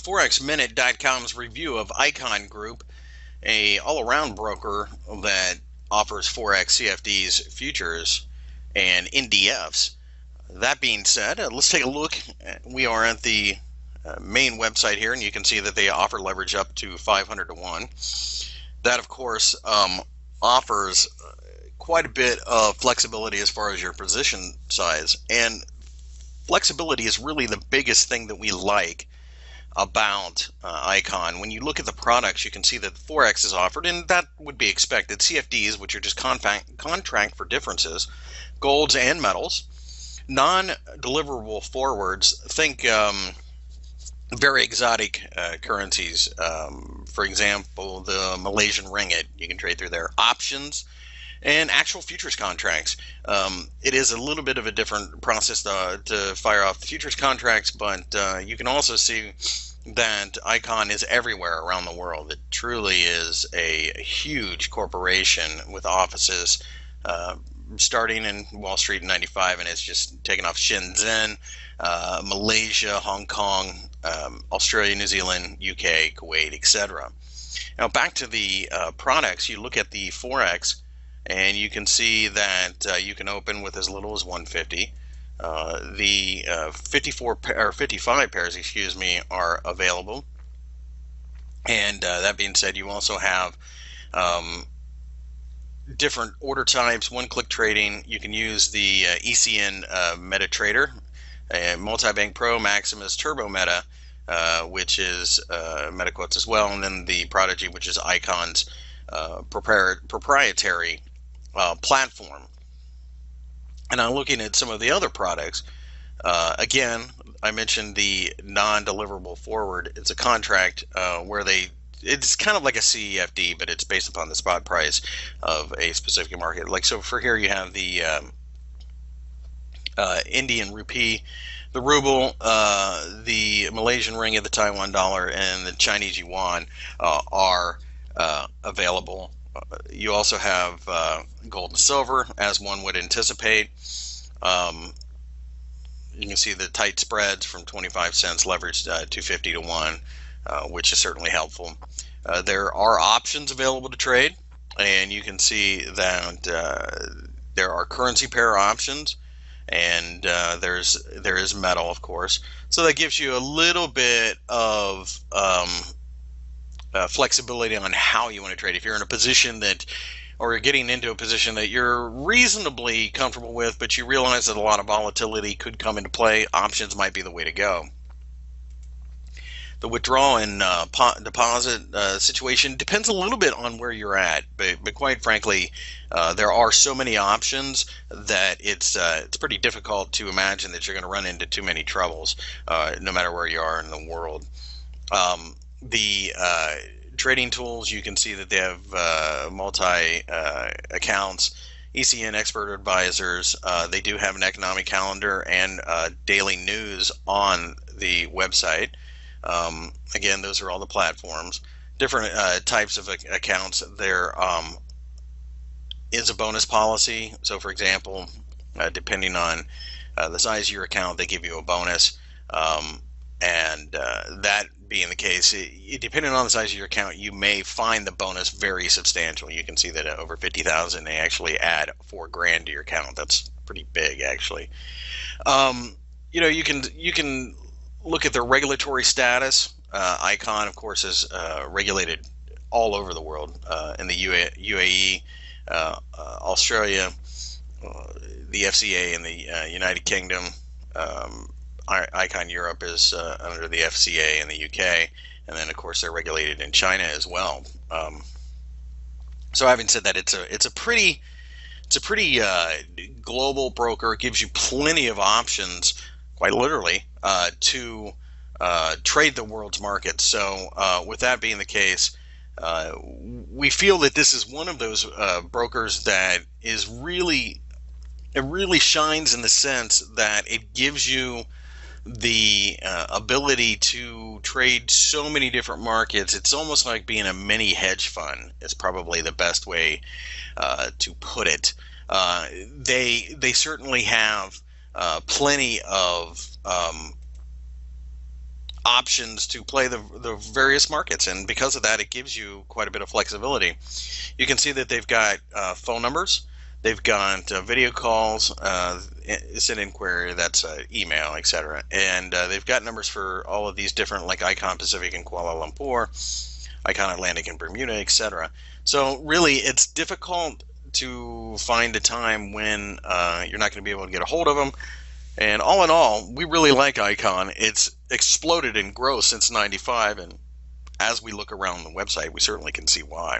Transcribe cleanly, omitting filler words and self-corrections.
ForexMinute.com's review of Ikon Group, a all-around broker that offers Forex, CFDs, futures, and NDFs. That being said, let's take a look. We are at the main website here, and you can see that they offer leverage up to 500 to 1. That, of course, offers quite a bit of flexibility as far as your position size, and flexibility is really the biggest thing that we like about Ikon. When you look at the products, you can see that Forex is offered, and that would be expected. CFDs, which are just contract for differences, golds and metals, non-deliverable forwards. Think very exotic currencies. For example, the Malaysian ringgit, you can trade through there. Options and actual futures contracts. It is a little bit of a different process to fire off the futures contracts, but you can also see that Ikon is everywhere around the world. It truly is a huge corporation with offices starting in Wall Street in '95, and it's just taken off Shenzhen, Malaysia, Hong Kong, Australia, New Zealand, UK, Kuwait, etc. Now back to the products, you look at the Forex, and you can see that you can open with as little as 150. The 55 pairs, excuse me, are available. And that being said, you also have different order types, one-click trading. You can use the ECN MetaTrader, Multi-Bank Pro, Maximus, Turbo Meta, which is MetaQuotes as well, and then the Prodigy, which is Ikon's proprietary platform. And I'm looking at some of the other products. Again, I mentioned the non-deliverable forward. It's a contract where it's kind of like a CFD, but it's based upon the spot price of a specific market. Like, so for here you have the Indian rupee, the ruble, the Malaysian ringgit, the Taiwan dollar, and the Chinese yuan are available. You also have gold and silver, as one would anticipate. You can see the tight spreads from 25 cents leveraged 250 to 1, which is certainly helpful. There are options available to trade, and you can see that there are currency pair options, and there is metal, of course. So that gives you a little bit of flexibility on how you want to trade. If you're in a position that, or you're getting into a position that you're reasonably comfortable with, but you realize that a lot of volatility could come into play, options might be the way to go. The withdrawal and deposit situation depends a little bit on where you're at, but quite frankly, there are so many options that it's pretty difficult to imagine that you're going to run into too many troubles, no matter where you are in the world. The trading tools, you can see that they have multi accounts, ECN expert advisors. They do have an economic calendar and daily news on the website. Again, those are all the platforms. Different types of accounts. There is a bonus policy. So for example, depending on the size of your account, they give you a bonus. And that being the case, depending on the size of your account, you may find the bonus very substantial. You can see that over 50,000, they actually add $4,000 to your account. That's pretty big, actually. You know, you can look at their regulatory status. Ikon, of course, is regulated all over the world, in the UAE, Australia, the FCA in the United Kingdom. Ikon Europe is under the FCA in the UK, and then of course they're regulated in China as well. So having said that, it's a pretty global broker. It gives you plenty of options, quite literally, to trade the world's markets. So with that being the case, we feel that this is one of those brokers that is really shines in the sense that it gives you the ability to trade so many different markets. It's almost like being a mini hedge fund is probably the best way to put it. They certainly have plenty of options to play the various markets, and because of that, it gives you quite a bit of flexibility. You can see that they've got phone numbers, they've got video calls, instant inquiry, that's email, etc. And they've got numbers for all of these different, like Icon Pacific in Kuala Lumpur, Icon Atlantic in Bermuda, etc. So really, it's difficult to find a time when you're not going to be able to get a hold of them. And all in all, we really like Icon. It's exploded in growth since '95, and as we look around the website, we certainly can see why.